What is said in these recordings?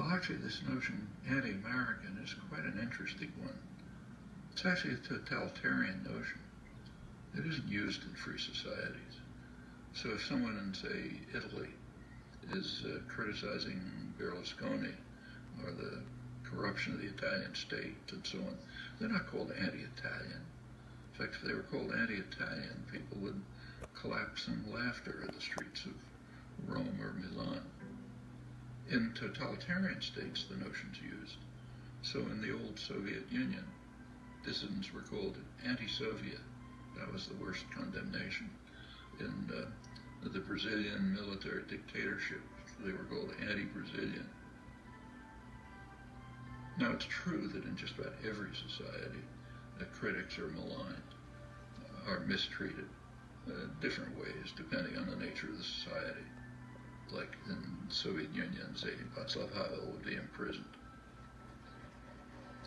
Well, actually, this notion, anti-American, is quite an interesting one. It's actually a totalitarian notion. It isn't used in free societies. So if someone in, say, Italy is criticizing Berlusconi or the corruption of the Italian state and so on, they're not called anti-Italian. In fact, if they were called anti-Italian, people would collapse in laughter in the streets of Rome or Milan. In totalitarian states, the notion's used. So in the old Soviet Union, dissidents were called anti-Soviet. That was the worst condemnation. In the Brazilian military dictatorship, they were called anti-Brazilian. Now, it's true that in just about every society, critics are maligned, are mistreated different ways depending on the nature of the society. Like in the Soviet Union, say, Václav Havel would be imprisoned.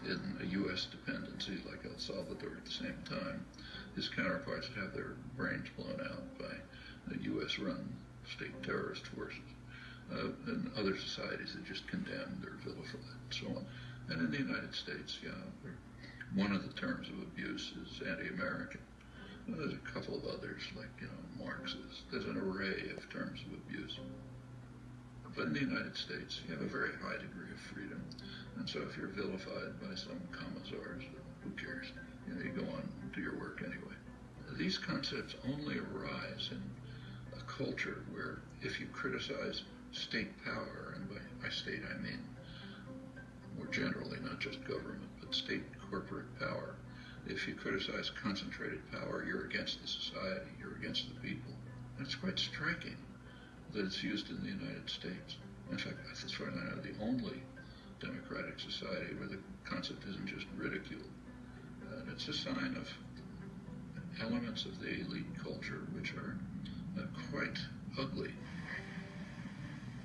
In a U.S. dependency like El Salvador at the same time, his counterparts would have their brains blown out by the U.S.-run state terrorist forces. In other societies, they just condemned or vilified and so on. And in the United States, one of the terms of abuse is anti-American. There's a couple of others, like, Marxist. There's an array of terms of abuse. But in the United States, you have a very high degree of freedom. And so if you're vilified by some commissars, who cares? You go on and do your work anyway. These concepts only arise in a culture where if you criticize state power, and by state I mean more generally, not just government, but state corporate power, if you criticize concentrated power, you're against the society, you're against the people. And it's quite striking that it's used in the United States. In fact, as far as I know, the only democratic society where the concept isn't just ridiculed. And it's a sign of elements of the elite culture which are quite ugly.